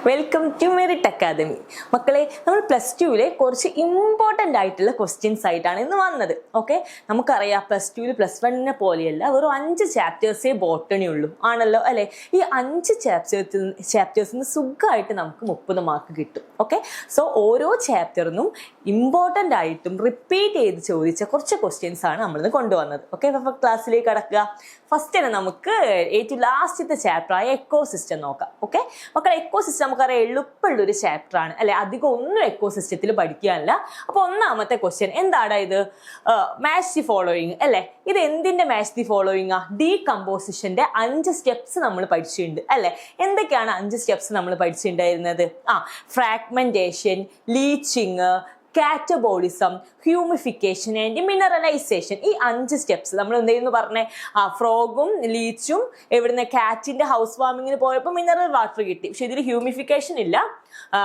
Welcome to merit academy. മക്കളെ, നമ്മൾ +2 കുറച്ച് ഇമ്പോർട്ടൻ്റ് ആയിട്ടുള്ള ക്വസ്റ്റ്യൻസ് ആയിട്ടാണ് ഇന്ന് വന്നത്. ഓക്കെ, നമുക്കറിയാം +2 +1 പോലെയല്ല, വെറും 5 ചാപ്റ്റേഴ്സേ ബോട്ടണി ഉള്ളൂ ആണല്ലോ അല്ലെ. ഈ 5 ചാപ്റ്റേഴ്സിന് സുഖമായിട്ട് നമുക്ക് 30 മാർക്ക് കിട്ടും. ഓക്കെ, സോ ഓരോ ചാപ്റ്ററിനും ഇമ്പോർട്ടൻ്റ് ആയിട്ടും റിപ്പീറ്റ് ചെയ്ത് ചോദിച്ച കുറച്ച് ക്വസ്റ്റ്യൻസ് ആണ് നമ്മളിന്ന് കൊണ്ടുവന്നത്. ഓക്കെ, അപ്പോൾ ക്ലാസ്സിലേക്ക് കടക്കുക. ഫസ്റ്റ് തന്നെ നമുക്ക് ഏറ്റവും ലാസ്റ്റത്തെ ചാപ്റ്റർ ആയ എക്കോസിസ്റ്റം നോക്കാം. ഓക്കെ മക്കളെ, എക്കോസിസ്റ്റം നമുക്കറിയാം എളുപ്പമുള്ളൊരു ചാപ്റ്റർ ആണ് അല്ലെ. അധികം ഒന്നും എക്കോസിസ്റ്റത്തിൽ പഠിക്കാനില്ല. അപ്പൊ ഒന്നാമത്തെ ക്വസ്റ്റ്യൻ എന്താണ് ഇത്? മാച്ച് ദി ഫോളോയിങ് അല്ലെ. ഇത് എന്തിന്റെ മാച്ച് ദി ഫോളോയിങ്? ഡീകമ്പോസിഷന്റെ 5 സ്റ്റെപ്സ് നമ്മൾ പഠിച്ചിട്ടുണ്ട് അല്ലെ. എന്തൊക്കെയാണ് 5 സ്റ്റെപ്സ് നമ്മൾ പഠിച്ചിട്ടുണ്ടായിരുന്നത്? Fragmentation, leaching, catabolism, humification and mineralization. ഈ 5 സ്റ്റെപ്സ് നമ്മൾ എന്തെന്ന് പറഞ്ഞേ? ഫ്രോഗും ലീച്ചും എവിടുന്ന് കാറ്റിന്റെ ഹൗസ് വാമിങ്ങിന് പോയപ്പോൾ മിനറൽ വാട്ടർ കിട്ടി. പക്ഷെ ഇതിൽ ഹ്യൂമിഫിക്കേഷൻ ഇല്ല.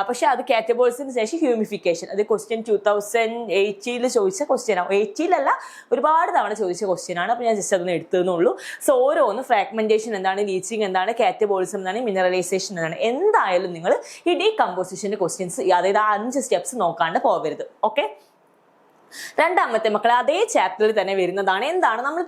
പക്ഷെ അത് കാറ്റബോളിസിന് ശേഷം ഹ്യൂമിഫിക്കേഷൻ. അത് ക്വസ്റ്റ്യൻ 2018 ചോദിച്ച ക്വസ്റ്റ്യൻ ആണ്. 18 ഒരുപാട് തവണ ചോദിച്ച ക്വസ്റ്റ്യൻ ആണ്. അപ്പൊ ഞാൻ ജസ്റ്റ് അതൊന്ന് എടുത്തതെന്നുള്ളൂ. സോ ഓരോന്ന് ഫ്രാഗ്മെന്റേഷൻ എന്താണ്, ലീച്ചിങ് എന്താണ്, കാറ്റബോളിസം എന്താണ്, മിനറലൈസേഷൻ എന്താണ്, എന്തായാലും നിങ്ങൾ ഈ ഡീകമ്പോസിഷന്റെ ക്വസ്റ്റ്യൻസ് അതായത് 5 സ്റ്റെപ്സ് നോക്കാണ്ട് പോകരുത്. ഓക്കെ, രണ്ടാമത്തെ മക്കളെ അതേ ചാപ്റ്ററിൽ തന്നെ വരുന്നതാണ്. എന്താണ്? നമ്മൾ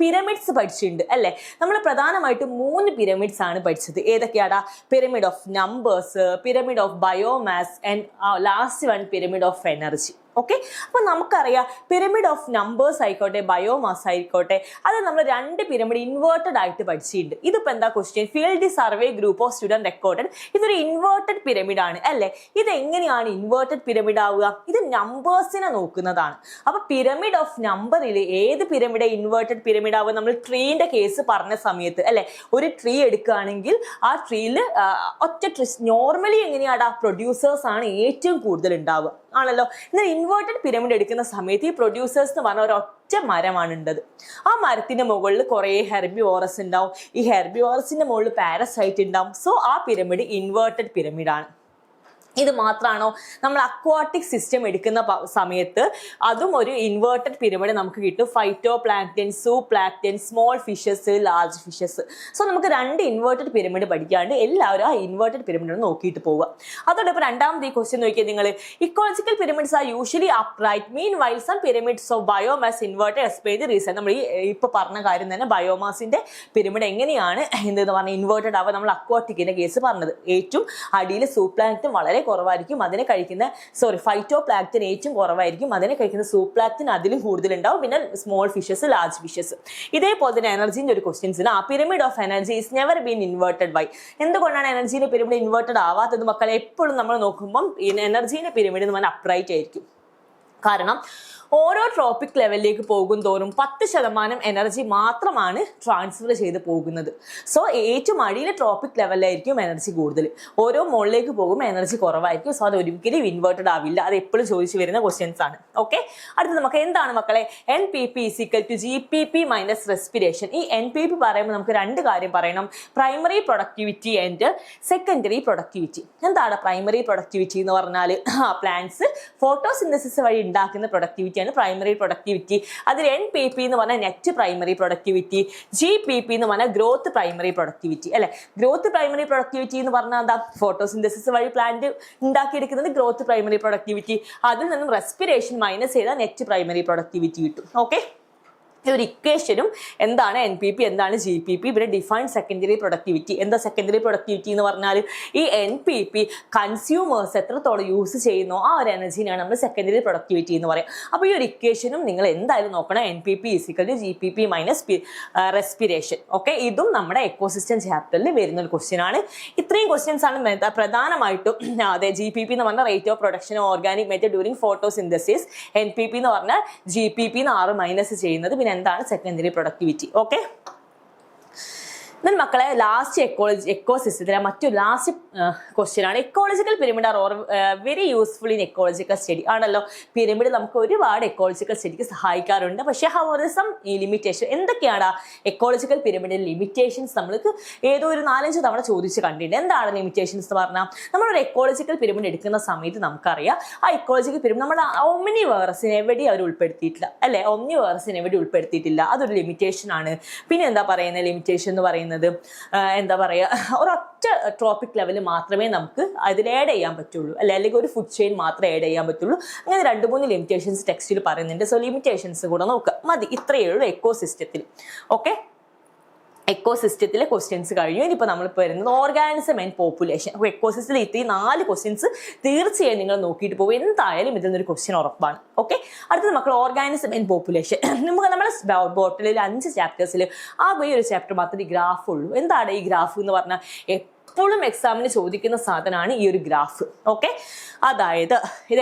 പിരമിഡ്സ് പഠിച്ചിട്ടുണ്ട് അല്ലെ. നമ്മൾ പ്രധാനമായിട്ടും 3 പിരമിഡ്സ് ആണ് പഠിച്ചത്. ഏതൊക്കെയാടാ? Pyramid of numbers, pyramid of biomass and last one pyramid of energy. Okay, അപ്പൊ നമുക്കറിയാം പിരമിഡ് ഓഫ് നമ്പേഴ്സ് ആയിക്കോട്ടെ ബയോമാസ് ആയിക്കോട്ടെ, അത് നമ്മൾ 2 പിരമിഡ് ഇൻവേർട്ടഡ് ആയിട്ട് പഠിച്ചിട്ടുണ്ട്. ഇതിപ്പോ എന്താ question? Field the survey group of student recorded. ഇതൊരു ഇൻവേർട്ടഡ് പിരമിഡ് ആണ് അല്ലെ. ഇത് എങ്ങനെയാണ് ഇൻവേർട്ടഡ് പിരമിഡ് ആവുക? ഇത് നമ്പേഴ്സിനെ നോക്കുന്നതാണ്. അപ്പൊ പിരമിഡ് ഓഫ് നമ്പറിൽ ഏത് പിരമിഡ് ഇൻവേർട്ടഡ് പിരമിഡ് ആവുക? നമ്മൾ ട്രീന്റെ കേസ് പറഞ്ഞ സമയത്ത് അല്ലെ, ഒരു ട്രീ എടുക്കുകയാണെങ്കിൽ ആ ട്രീയിൽ ഒറ്റ ട്രീ നോർമലി എങ്ങനെയാടാ? പ്രൊഡ്യൂസേഴ്സ് ആണ് ഏറ്റവും കൂടുതൽ ഉണ്ടാവുക ആണല്ലോ. എന്നാൽ ഇൻവേർട്ടഡ് പിരമിഡ് എടുക്കുന്ന സമയത്ത് ഈ പ്രൊഡ്യൂസേഴ്സ് എന്ന് പറഞ്ഞ ഒരൊറ്റ മരമാണ് ഉള്ളത്. ആ മരത്തിന്റെ മുകളിൽ കുറെ ഹെർബിവോറസ് ഉണ്ടാവും. ഈ ഹെർബിവോറസിന്റെ മുകളിൽ പാരസൈറ്റ് ഉണ്ടാവും. സോ ആ പിരമിഡ് ഇൻവേർട്ടഡ് പിരമിഡ് ആണ്. ഇത് മാത്രമാണോ? നമ്മൾ അക്വാട്ടിക് സിസ്റ്റം എടുക്കുന്ന സമയത്ത് അതും ഒരു ഇൻവേർട്ടഡ് പിരമിഡ് നമുക്ക് കിട്ടും. Phytoplankton, zooplankton, small fishes, large fishes. So നമുക്ക് 2 ഇൻവേർട്ടഡ് പിരമിഡ് പഠിക്കാണ്ട് എല്ലാവരും ആ ഇൻവേർട്ടഡ് പിരമിഡ് നോക്കിയിട്ട് പോവുക. അതോടൊപ്പം രണ്ടാമത്തെ ഈ ക്വസ്റ്റ്യൻ നോക്കിയാൽ നിങ്ങൾ, ecological pyramids are usually upright mean while some pyramids of biomass inverted explain the reason. നമ്മൾ ഇപ്പൊ പറഞ്ഞ കാര്യം തന്നെ, ബയോമാസിന്റെ പിരമിഡ് എങ്ങനെയാണ് എന്തെന്ന് പറഞ്ഞാൽ ഇൻവേർട്ടഡ് ആവുക. നമ്മൾ അക്വാട്ടിക്കിന്റെ കേസ് പറഞ്ഞത്. ഏറ്റവും അടിയിൽ സൂപ്ലാങ്ക്ടൻ വളരെ കുറവായിരിക്കും, അതിനെ കഴിക്കുന്ന ഫൈറ്റോ പ്ലാങ്ക്ടൻ ഏറ്റവും കുറവായിരിക്കും, അതിനെ കഴിക്കുന്ന സൂപ്ലാങ്ക്ടൻ അതിലും കൂടുതലുണ്ടാവും. പിന്നെ സ്മോൾ ഫിഷസ്, ലാർജ് ഫിഷസ്. ഇതേപോലെ തന്നെ എനർജിന്റെ ഒരു ക്വസ്റ്റ്യൻസിന് pyramid of energy is never been inverted by. എന്തുകൊണ്ടാണ് എനർജിന്റെ പിരമിഡ് ഇൻവേർട്ടഡ് ആവാത്തത് മക്കളെ? എപ്പോഴും നമ്മൾ നോക്കുമ്പോൾ എനർജിന്റെ പിരമിഡ് എന്ന് പറഞ്ഞാൽ അപ്രൈറ്റ് ആയിരിക്കും. കാരണം ഓരോ ട്രോപ്പിക് ലെവലിലേക്ക് പോകും തോറും 10% എനർജി മാത്രമാണ് ട്രാൻസ്ഫർ ചെയ്ത് പോകുന്നത്. സോ ഏറ്റവും അടിയിലെ ട്രോപ്പിക് ലെവലിലായിരിക്കും എനർജി കൂടുതൽ. ഓരോ മുകളിലേക്ക് പോകുമ്പോൾ എനർജി കുറവായിരിക്കും. സോ അത് ഒരിക്കലും ഇൻവേർട്ടഡ് ആവില്ല. അത് എപ്പോഴും ചോദിച്ചു വരുന്ന ക്വസ്റ്റ്യൻസ് ആണ്. ഓക്കെ, അടുത്തത് നമുക്ക് എന്താണ് മക്കളെ? NPP = GPP - respiration. ഈ NPP പറയുമ്പോൾ നമുക്ക് 2 കാര്യം പറയണം. Primary productivity and secondary productivity. എന്താണ് പ്രൈമറി പ്രൊഡക്ടിവിറ്റി എന്ന് പറഞ്ഞാൽ? പ്ലാന്റ്സ് ഫോട്ടോസിന്തസിസ് വഴി ഉണ്ടാക്കുന്ന പ്രൊഡക്ടിവിറ്റി ആണ് പ്രൈമറി പ്രൊഡക്ടിവിറ്റി. അതിൽ NPP എന്ന് പറഞ്ഞാൽ നെറ്റ് പ്രൈമറി പ്രൊഡക്ടിവിറ്റി, GPP എന്ന് പറഞ്ഞാൽ ഗ്രോത്ത് പ്രൈമറി പ്രൊഡക്ടിവിറ്റി അല്ലെ. ഗ്രോത്ത് പ്രൈമറി പ്രൊഡക്ടിവിറ്റി എന്ന് പറഞ്ഞാൽ എന്താ? ഫോട്ടോസിന്തസിസ് വഴി പ്ലാന്റ് ഉണ്ടാക്കിയെടുക്കുന്നത് ഗ്രോത്ത് പ്രൈമറി പ്രൊഡക്ടിവിറ്റി. അതിൽ നിന്നും റെസ്പിറേഷൻ മൈനസ് ചെയ്താൽ നെറ്റ് പ്രൈമറി പ്രൊഡക്ടിവിറ്റി കിട്ടും. ഓക്കെ, ഒരു ഇക്വേഷനും എന്താണ് NPP, എന്താണ് GPP, പിന്നെ ഡിഫൈൻഡ് സെക്കൻഡറി പ്രൊഡക്ടിവിറ്റി. എന്താ സെക്കൻഡറി പ്രൊഡക്ടിവിറ്റി എന്ന് പറഞ്ഞാൽ ഈ NPP കൺസ്യൂമേഴ്സ് എത്രത്തോളം യൂസ് ചെയ്യുന്നോ ആ ഒരു എനർജിനാണ് നമ്മൾ സെക്കൻഡറി പ്രൊഡക്ടിവിറ്റി എന്ന് പറയാം. അപ്പോൾ ഈ ഒരു ഇക്വേഷനും നിങ്ങൾ എന്തായാലും നോക്കണം. NPP = GPP - respiration. ഓക്കെ, ഇതും നമ്മുടെ എക്കോസിസ്റ്റം ചാപ്റ്ററിൽ വരുന്ന ഒരു ക്വസ്റ്റ്യൻ ആണ്. ഇത്രയും ക്വസ്റ്റ്യൻസ് ആണ് പ്രധാനമായിട്ടും. അതെ, GPP എന്ന് പറഞ്ഞാൽ rate of production organic matter during photosynthesis. NPP എന്ന് പറഞ്ഞാൽ GPP മൈനസ് ചെയ്യുന്നത്. പിന്നെ എന്താണ് സെക്കൻഡറി പ്രൊഡക്ടിവിറ്റി? ഓക്കെ, മക്കളെ ലാസ്റ്റ് എക്കോസിസ്റ്റത്തിലെ മറ്റൊരു ലാസ്റ്റ് ക്വസ്റ്റ്യൻ ആണ്. Ecological pyramid are very useful in ecological study ആണല്ലോ. പിരമിഡ് നമുക്ക് ഒരുപാട് എക്കോളജിക്കൽ സ്റ്റഡിക്ക് സഹായിക്കാറുണ്ട്. പക്ഷേ സം ലിമിറ്റേഷൻ. എന്തൊക്കെയാണ് എക്കോളജിക്കൽ പിരമിഡിന്റെ ലിമിറ്റേഷൻസ്? നമ്മൾക്ക് ഏതോ ഒരു 4-5 തവണ ചോദിച്ച് കണ്ടിട്ടുണ്ട്. എന്താണ് ലിമിറ്റേഷൻസ് എന്ന് പറഞ്ഞാൽ? നമ്മളൊരു എക്കോളജിക്കൽ പിരമിഡ് എടുക്കുന്ന സമയത്ത് നമുക്കറിയാം ആ എക്കോളജിക്കൽ പിരമിഡ് നമ്മുടെ ഒമ്നിവേഴ്സിനെ എവിടെയും അവർ ഉൾപ്പെടുത്തിയിട്ടില്ല അല്ലെ. ഒമ്നിവേഴ്സിനെ എവിടെ ഉൾപ്പെടുത്തിയിട്ടില്ല. അതൊരു ലിമിറ്റേഷൻ ആണ്. പിന്നെ എന്താ പറയുന്നത് ലിമിറ്റേഷൻ എന്ന് പറയുന്നത്? ചെയ്യുന്നത് എന്താ പറയുക ഒരൊറ്റ ട്രോപ്പിക് ലെവൽ മാത്രമേ നമുക്ക് അതിൽ ആഡ് ചെയ്യാൻ പറ്റുള്ളൂ അല്ലെങ്കിൽ ഒരു ഫുഡ് ചെയിൻ മാത്രമേ ആഡ് ചെയ്യാൻ പറ്റുള്ളൂ. അങ്ങനെ 2-3 ലിമിറ്റേഷൻസ് ടെക്സ്റ്റിൽ പറയുന്നുണ്ട്. സോ ലിമിറ്റേഷൻസ് കൂടെ നോക്കുക മതി. ഇത്രയേ ഉള്ളൂ എക്കോസിസ്റ്റത്തിൽ. ഓക്കെ, എക്കോസിസ്റ്റത്തിലെ ക്വസ്റ്റ്യൻസ് കഴിഞ്ഞു. ഇനിയിപ്പോൾ നമ്മളിപ്പോൾ വരുന്നത് ഓർഗാനിസം ആൻഡ് പോപ്പുലേഷൻ. അപ്പോൾ എക്കോസിസ്റ്റത്തിൽ ഈ 4 ക്വസ്റ്റ്യൻസ് തീർച്ചയായും നിങ്ങൾ നോക്കിയിട്ട് പോകും. എന്തായാലും ഇതിൽ നിന്നൊരു ക്വസ്റ്റ്യൻ ഉറപ്പാണ്. ഓക്കെ, അടുത്തത് മക്കൾ ഓർഗാനിസം ആൻഡ് പോപ്പുലേഷൻ. നമുക്ക് നമ്മുടെ ബോട്ടിലിൽ 5 ചാപ്റ്റേഴ്സിൽ ഈ ഒരു ചാപ്റ്റർ മാത്രമേ ഗ്രാഫ് ഉള്ളൂ. എന്താണ് ഈ ഗ്രാഫ് എന്ന് പറഞ്ഞാൽ എപ്പോഴും എക്സാമിന് ചോദിക്കുന്ന സാധനമാണ് ഈ ഒരു ഗ്രാഫ്. ഓക്കെ, അതായത്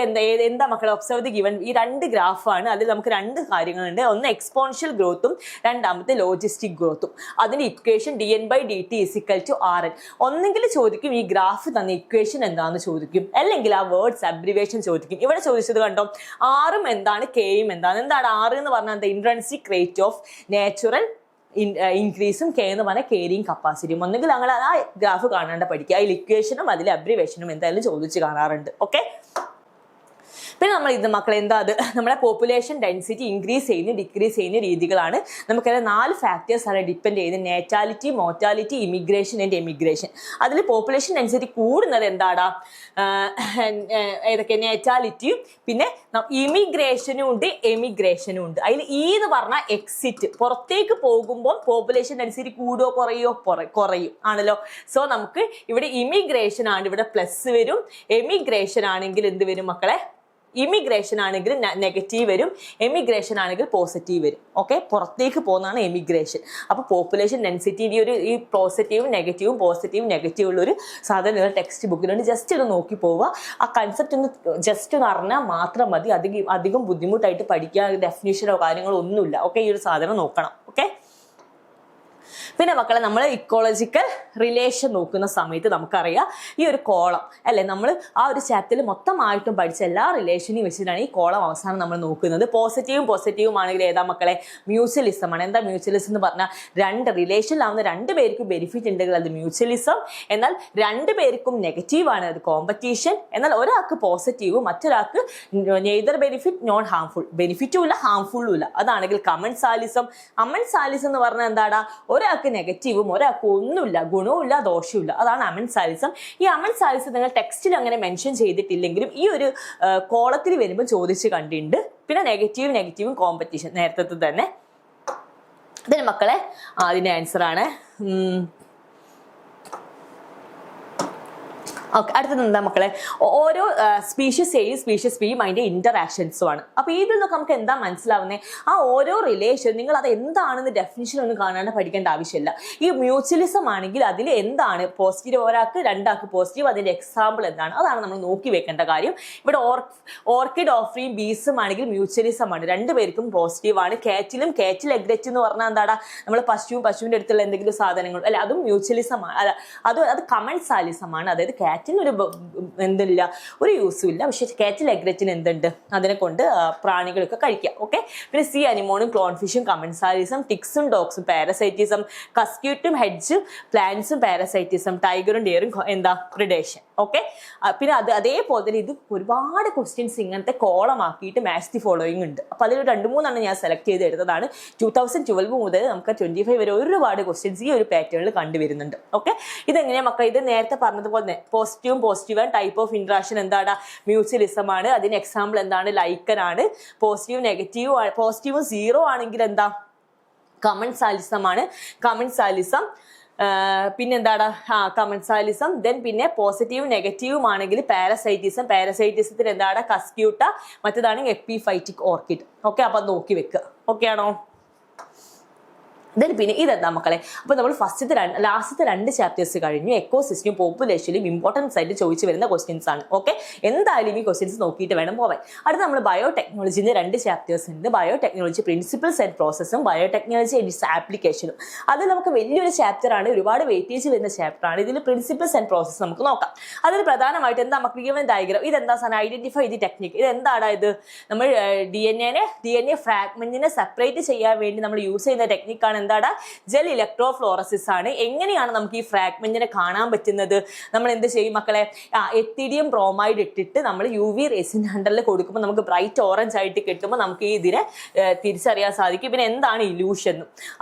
എന്താ മക്കളെ ഒബ്സർവ് ദി ഗിവൻ. ഈ 2 ഗ്രാഫാണ്. അതിൽ നമുക്ക് 2 കാര്യങ്ങളുണ്ട്. ഒന്ന് എക്സ്പോണൻഷ്യൽ ഗ്രോത്തും രണ്ടാമത്തെ ലോജിസ്റ്റിക് ഗ്രോത്തും. അതിന്റെ ഇക്വേഷൻ dn/dt = Rn. ഒന്നെങ്കിൽ ചോദിക്കും ഈ ഗ്രാഫ് തന്ന ഇക്വേഷൻ എന്താണെന്ന് ചോദിക്കും, അല്ലെങ്കിൽ ആ വേർഡ്സ് അബ്രിവേഷൻ ചോദിക്കും. ഇവിടെ ചോദിച്ചത് കണ്ടോ, ആറും എന്താണ് കെയും എന്താണ്. എന്താണ് ആറ് എന്ന് പറഞ്ഞാൽ എന്താ, ഇൻട്രൻസിക് റേറ്റ് ഓഫ് നാച്ചുറൽ ഇൻക്രീസും കെ എന്ന് പറഞ്ഞാൽ കേരിങ് കപ്പാസിറ്റിയും. ഒന്നെങ്കിൽ ഞങ്ങൾ ആ ഗ്രാഫ് കാണാണ്ട് പഠിക്കുക. അതിൽ ഇക്വേഷനും അതിലെ അബ്രിവേഷനും എന്തായാലും ചോദിച്ച് കാണാറുണ്ട്. ഓക്കെ, പിന്നെ നമ്മൾ ഇത് മക്കളെ എന്താ അത് നമ്മളെ പോപ്പുലേഷൻ ഡെൻസിറ്റി ഇൻക്രീസ് ചെയ്യുന്ന ഡിക്രീസ് ചെയ്യുന്ന രീതികളാണ്. നമുക്കത് 4 ഫാക്ടേഴ്സാണ് ഡിപ്പെൻഡ് ചെയ്യുന്നത്. നേറ്റാലിറ്റി, മോർട്ടാലിറ്റി, ഇമിഗ്രേഷൻ ആൻഡ് എമിഗ്രേഷൻ. അതിൽ പോപ്പുലേഷൻ ഡെൻസിറ്റി കൂടുന്നത് എന്താടാ, ഏതൊക്കെ നേറ്റാലിറ്റിയും പിന്നെ ഇമിഗ്രേഷനും ഉണ്ട് എമിഗ്രേഷനും ഉണ്ട്. അതിൽ എന്ന് പറഞ്ഞാൽ എക്സിറ്റ്, പുറത്തേക്ക് പോകുമ്പോൾ പോപ്പുലേഷൻ ഡെൻസിറ്റി കൂടുകയോ കുറയോ കുറയും ആണല്ലോ. സോ നമുക്ക് ഇവിടെ ഇമിഗ്രേഷൻ ആണ് ഇവിടെ പ്ലസ് വരും, എമിഗ്രേഷൻ ആണെങ്കിൽ എന്ത് വരും മക്കളെ, ഇമിഗ്രേഷൻ ആണെങ്കിൽ നെഗറ്റീവ് വരും, എമിഗ്രേഷൻ ആണെങ്കിൽ പോസിറ്റീവ് വരും. ഓക്കെ, പുറത്തേക്ക് പോകുന്നതാണ് എമിഗ്രേഷൻ. അപ്പോൾ പോപ്പുലേഷൻ ഡെൻസിറ്റിയുടെ ഈ പോസിറ്റീവും നെഗറ്റീവും പോസിറ്റീവും നെഗറ്റീവ് ഉള്ള ഒരു സാധനം നിങ്ങൾ ടെക്സ്റ്റ് ബുക്കിലുണ്ട്. ജസ്റ്റ് ഒന്ന് നോക്കി പോവുക. ആ കൺസെപ്റ്റ് ഒന്ന് ജസ്റ്റ് ഒന്ന് അറിഞ്ഞാൽ മാത്രം മതി. അധികം ബുദ്ധിമുട്ടായിട്ട് പഠിക്കാൻ ഡെഫിനിഷനോ കാര്യങ്ങളോ ഒന്നുമില്ല. ഓക്കെ, ഈ ഒരു സാധനം നോക്കണം. ഓക്കെ, പിന്നെ മക്കളെ നമ്മൾ ഇക്കോളജിക്കൽ റിലേഷൻ നോക്കുന്ന സമയത്ത് നമുക്കറിയാം ഈ ഒരു കോളം അല്ലെ, നമ്മൾ ആ ഒരു ചാപ്റ്ററിൽ മൊത്തമായിട്ടും പഠിച്ച എല്ലാ റിലേഷനെയും വെച്ചിട്ടാണ് ഈ കോളം അവസാനം നമ്മൾ നോക്കുന്നത്. പോസിറ്റീവും ആണെങ്കിൽ ഏതാ മക്കളെ, മ്യൂച്വലിസം ആണ്. എന്താ മ്യൂച്വലിസം എന്ന് പറഞ്ഞാൽ 2 റിലേഷനിലാവുന്ന 2 പേർക്കും ബെനിഫിറ്റ് ഉണ്ടെങ്കിൽ അത് മ്യൂച്വലിസം. എന്നാൽ 2 പേർക്കും നെഗറ്റീവ് ആണ്, അത് കോമ്പറ്റീഷൻ. എന്നാൽ ഒരാൾക്ക് പോസിറ്റീവ് മറ്റൊരാൾക്ക് നെയ്തർ ബെനിഫിറ്റ് നോൺ ഹാംഫുൾ, ബെനിഫിറ്റും ഇല്ല ഹാംഫുള്ളും ഇല്ല, അതാണെങ്കിൽ കമൻസാലിസം. അമൻസാലിസം എന്ന് പറഞ്ഞാൽ എന്താടാ, ഒരാൾക്ക് നെഗറ്റീവും ഒരാൾക്ക് ഒന്നുമില്ല, ഗുണവും ഇല്ല ദോഷവും ഇല്ല, അതാണ് അമൻസാലിസം. ഈ അമൻസാലിസം നിങ്ങൾ ടെക്സ്റ്റിൽ അങ്ങനെ മെൻഷൻ ചെയ്തിട്ടില്ലെങ്കിലും ഈ ഒരു കോളത്തിൽ വരുമ്പോൾ ചോദിച്ച് കണ്ടിട്ടുണ്ട്. പിന്നെ നെഗറ്റീവും കോമ്പറ്റീഷൻ നേരത്തെ തന്നെ. ഇതിന് മക്കളെ അതിന്റെ ആൻസർ ആണ്. ഓക്കെ, അടുത്തത് എന്താ മക്കളെ, ഓരോ സ്പീഷ്യസ് എയും സ്പീഷ്യസ് ബിയും അതിന്റെ ഇന്ററാക്ഷൻസും ആണ്. അപ്പൊ ഇതിൽ നിന്നൊക്കെ നമുക്ക് എന്താ മനസ്സിലാവുന്നത്, ആ ഓരോ റിലേഷൻ നിങ്ങൾ അത് എന്താണെന്ന് ഡെഫിനിഷൻ ഒന്നും കാണാണ്ട് പഠിക്കേണ്ട ആവശ്യമില്ല. ഈ മ്യൂച്വലിസം ആണെങ്കിൽ അതിൽ എന്താണ് പോസിറ്റീവ്, ഒരാൾക്ക് 2 ആൾക്ക് പോസിറ്റീവ്, അതിന്റെ എക്സാമ്പിൾ എന്താണ്, അതാണ് നമ്മൾ നോക്കി വെക്കേണ്ട കാര്യം. ഇവിടെ ഓർക്കിഡ് ഓഫ്രീം ബീസും ആണെങ്കിൽ മ്യൂച്വലിസം ആണ്, 2 പേർക്കും പോസിറ്റീവ് ആണ്. കാറ്റിൽ എഗ്രറ്റ് എന്ന് പറഞ്ഞാൽ എന്താടാ, നമ്മൾ പശുവിന്റെ അടുത്തുള്ള എന്തെങ്കിലും സാധനങ്ങൾ അല്ലെ, അതും മ്യൂച്വലിസം ആണ്. അത് കമൻസാലിസം ആണ്. അതായത് ഒരു എന്തില്ല, ഒരു യൂസും ഇല്ല. പക്ഷെ കാറ്റിൽ എഗ്രറ്റിന് എന്തുണ്ട്, അതിനെ കൊണ്ട് പ്രാണികളൊക്കെ കഴിക്കാം. ഓക്കെ, പിന്നെ സി അനിമോണും ക്ലോൺഫിഷും കമൻസാലിസം, ടിക്സും ഡോഗ്സും പാരസൈറ്റിസം, കസ്ക്യൂറ്റും ഹെഡ്ജും പ്ലാന്റ്സും പാരസൈറ്റിസം, ടൈഗറും ഡിയറും എന്താ പ്രിഡേഷൻ. ഓക്കെ, പിന്നെ അതേപോലെ തന്നെ ഇത് ഒരുപാട് ക്വസ്റ്റ്യൻസ് ഇങ്ങനത്തെ കോളമാക്കിയിട്ട് മാച്ച് ദി ഫോളോയിങ് ഉണ്ട്. അപ്പൊ അതിൽ 2-3 ഞാൻ സെലക്ട് ചെയ്ത് എടുത്തതാണ്. 2012 മുതൽ നമുക്ക് 25 വരെ ഒരുപാട് ക്വസ്റ്റ്യൻസ് ഈ ഒരു പാറ്റേണിൽ കണ്ടുവരുന്നുണ്ട്. ഓക്കെ, ഇതെങ്ങനെയാ മക്കൾ, ഇത് നേരത്തെ പറഞ്ഞതുപോലെ positive and type of interaction എന്താണ്, മ്യൂച്വലിസം ആണ്. അതിന് എക്സാമ്പിൾ എന്താണ്, ലൈക്കൻ ആണ്. പോസിറ്റീവും 0 ആണെങ്കിൽ എന്താ, കമൻസാലിസം ആണ്. കമൻസാലിസം പിന്നെന്താണ്, കമൻസാലിസം. ദെൻ പിന്നെ പോസിറ്റീവും നെഗറ്റീവും ആണെങ്കിൽ പാരസൈറ്റിസത്തിന് എന്താണ്, കസ്ക്യൂട്ട. മറ്റേതാണെങ്കിൽ എപ്പിഫൈറ്റിക് ഓർക്കിഡ്. ഓക്കെ, അപ്പൊ നോക്കി വെക്കുക. ഓക്കെ ആണോ? പിന്നെ ഇതെന്താ മക്കളെ, അപ്പൊ നമ്മൾ ലാസ്റ്റത്തെ 2 ചാപ്റ്റേഴ്സ് കഴിഞ്ഞു. എക്കോസിസ്റ്റം പോപ്പുലേഷനിലും ഇമ്പോർട്ടൻസ് ആയിട്ട് ചോദിച്ചു വരുന്ന ക്വസ്റ്റ്യൻസ് ആണ്. ഓക്കെ, എന്തായാലും ഈ ക്വസ്റ്റ്യൻസ് നോക്കിയിട്ട് വേണം പോവാൻ. അടുത്ത നമ്മൾ ബയോടെക്നോളജിന്റെ 2 ചാപ്റ്റേഴ്സ് ഉണ്ട്. ബയോടെക്നോളജി പ്രിൻസിപ്പിൾസ് ആൻഡ് പ്രോസസ്സും ബയോടെക്നോളജി ആൻഡ് ഇറ്റ്സ് ആപ്ലിക്കേഷനും. അത് നമുക്ക് വലിയൊരു ചാപ്റ്റർ ആണ്, ഒരുപാട് വെയിറ്റേജ് വരുന്ന ചാപ്റ്റർ ആണ്. ഇതിൽ പ്രിൻസിപ്പിൾസ് ആൻഡ് പ്രോസസ് നമുക്ക് നോക്കാം. അതിൽ പ്രധാനമായിട്ട് എന്താ മക്കൾ, ഗിവൻ ഡയഗ്രാം. ഇതെന്താ സാധനം, ഐഡന്റിഫൈ ദി ടെക്നിക്. ഇത് എന്താണ്, ഇത് നമ്മൾ ഡി എൻ എ ഫ്രാഗ്മെന്റിനെ സെപ്പറേറ്റ് ചെയ്യാൻ വേണ്ടി നമ്മൾ യൂസ് ചെയ്യുന്ന ടെക്നിക്കാണ് എന്താണ്, ജെൽ ഇലക്ട്രോഫ്ലോറസിസ് ആണ്. എങ്ങനെയാണ് നമുക്ക് ഈ ഫ്രാഗ്മെന്റിനെ കാണാൻ പറ്റുന്നത്, നമ്മൾ എന്ത് ചെയ്യും മക്കളെ, എത്തിഡിയം ബ്രോമൈഡ് ഇട്ടിട്ട് നമ്മൾ UV റേസിന്റെ അണ്ടറിൽ കൊടുക്കുമ്പോൾ നമുക്ക് ബ്രൈറ്റ് ഓറഞ്ച് ആയിട്ട് കിട്ടുമ്പോൾ നമുക്ക് ഈ ഇതിനെ തിരിച്ചറിയാൻ സാധിക്കും. പിന്നെ എന്താണ് ഇലൂഷൻ,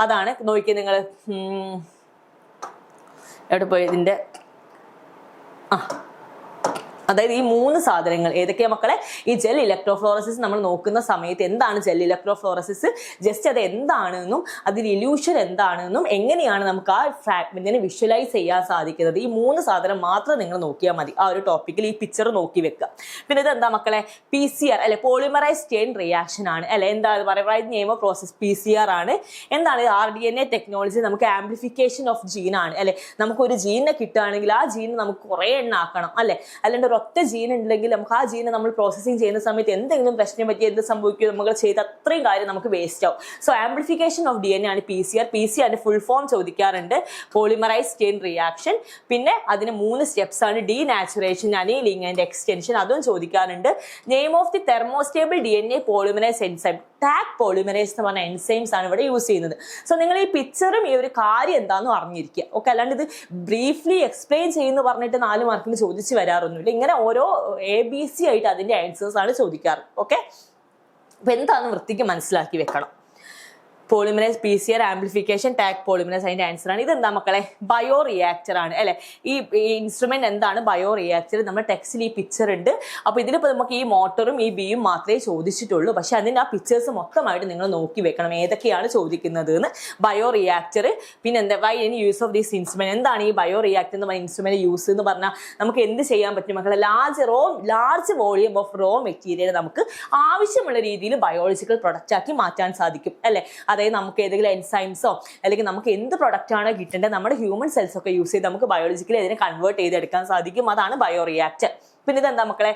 അതാണ് നോക്കിയത് നിങ്ങൾ. എവിടെ പോയി ഇതിൻ്റെ അതായത് ഈ 3 സാധനങ്ങൾ ഏതൊക്കെയാ മക്കളെ? ഈ ജെൽ ഇലക്ട്രോഫ്ലോറസിസ് നമ്മൾ നോക്കുന്ന സമയത്ത് എന്താണ് ജെൽ ഇലക്ട്രോഫ്ലോറസിസ്, ജസ്റ്റ് അത് എന്താണെന്നും അതിൽ ഇല്യൂഷൻ എന്താണെന്നും എങ്ങനെയാണ് നമുക്ക് ആ ഫ്രാഗ്മെന്റിനെ വിഷ്വലൈസ് ചെയ്യാൻ സാധിക്കുന്നത്, ഈ 3 സാധനം മാത്രം നിങ്ങൾ നോക്കിയാൽ മതി. ആ ഒരു ടോപ്പിക്കിൽ ഈ പിക്ചർ നോക്കി വെക്കുക. പിന്നെ ഇത് എന്താ മക്കളെ? PCR അല്ലെ, പോളിമറൈസ് ചെയിൻ റിയാക്ഷൻ ആണ് അല്ലെ. എന്താ പറയുക? നെയിം ഓഫ് പ്രോസസ് PCR ആണ്. എന്താണ്? RDNA ടെക്നോളജി നമുക്ക് ആംപ്ലിഫിക്കേഷൻ ഓഫ് ജീൻ ആണ് അല്ലെ. നമുക്കൊരു ജീനിനെ കിട്ടുകയാണെങ്കിൽ ആ ജീൻ നമുക്ക് കുറേ എണ്ണം ആക്കണം അല്ലെ. അല്ലാണ്ട് ഒറ്റ ജീൻ ഉണ്ടെങ്കിൽ നമുക്ക് ആ ജീനെ നമ്മൾ പ്രോസസ്സിങ് ചെയ്യുന്ന സമയത്ത് എന്തെങ്കിലും പ്രശ്നം പറ്റി എന്ത് സംഭവിക്കും? നമ്മൾ ചെയ്ത അത്രയും കാര്യം നമുക്ക് വേസ്റ്റ് ആവും. സോ ആംപ്ലിഫിക്കേഷൻ ഓഫ് DNA ആണ് PCR. PCR ഫുൾ ഫോം ചോദിക്കാറുണ്ട്, പോളിമറൈസ് ചെയിൻ റിയാക്ഷൻ. പിന്നെ അതിന് 3 സ്റ്റെപ്സ് ആണ്, ഡീനാച്ചുറേഷൻ, അനീലിംഗ് ആൻഡ് എക്സ്റ്റൻഷൻ, അതും ചോദിക്കാറുണ്ട്. Name of the thermostable DNA polymerase enzyme, Taq polymerase എന്ന് പറഞ്ഞ എൻസൈംസ് ആണ് ഇവിടെ യൂസ് ചെയ്യുന്നത്. സോ നിങ്ങൾ ഈ പിക്ചറും ഈ ഒരു കാര്യം എന്താണെന്ന് അറിഞ്ഞിരിക്കുക. ഓക്കെ, അല്ലാണ്ട് ഇത് ബ്രീഫ്ലി എക്സ്പ്ലെയിൻ ചെയ്യുന്നു പറഞ്ഞിട്ട് 4 മാർക്കിന് ചോദിച്ചു വരാറൊന്നുമില്ല. ഇങ്ങനെ ഓരോ ABC ആയിട്ട് അതിന്റെ ആൻസേഴ്സ് ആണ് ചോദിക്കാറ്. ഓക്കെ, അപ്പൊ എന്താണെന്ന് വൃത്തിക്ക് മനസ്സിലാക്കി വെക്കണം. Polymerase, PCR, amplification, Taq polymerase അതിന്റെ ആൻസർ ആണ്. ഇതെന്താ മക്കളെ? ബയോ റിയാക്ടർ ആണ് അല്ലെ. ഈ ഇൻസ്ട്രുമെന്റ് എന്താണ്? Bio reactor. നമ്മുടെ ടെക്സ്റ്റിൽ ഈ പിക്ചർ ഉണ്ട്. അപ്പൊ ഇതിലിപ്പോ നമുക്ക് ഈ മോട്ടറും ഈ ബിയും മാത്രമേ ചോദിച്ചിട്ടുള്ളൂ. പക്ഷെ അതിന്റെ ആ പിക്ചേഴ്സ് മൊത്തമായിട്ട് നിങ്ങൾ നോക്കി വെക്കണം ഏതൊക്കെയാണ് ചോദിക്കുന്നത് എന്ന്. ബയോ റിയാക്ടർ, പിന്നെ എന്താ why any use of this instrument, എന്താണ് ഈ ബയോ റിയാക്ടർ എന്ന് പറയുന്ന ഇൻസ്ട്രുമെന്റ് യൂസ് എന്ന് പറഞ്ഞാൽ നമുക്ക് എന്ത് ചെയ്യാൻ പറ്റും മക്കളെ? Large volume of raw material നമുക്ക് ആവശ്യമുള്ള രീതിയിൽ ബയോളജിക്കൽ പ്രൊഡക്റ്റ് ആക്കി മാറ്റാൻ സാധിക്കും അല്ലെ. അതായത് നമുക്ക് ഏതെങ്കിലും എൻസൈംസോ അല്ലെങ്കിൽ നമുക്ക് എന്ത് പ്രൊഡക്റ്റ് ആണ് കിട്ടേണ്ടത് നമ്മുടെ ഹ്യൂമൻ സെൽസ് ഒക്കെ യൂസ് ചെയ്ത് നമുക്ക് ബയോളജിക്കലി അതിനെ കൺവേർട്ട് ചെയ്തെടുക്കാൻ സാധിക്കും. അതാണ് ബയോ റിയാക്ടർ. പിന്നെ ഇതെന്താ മക്കളെ?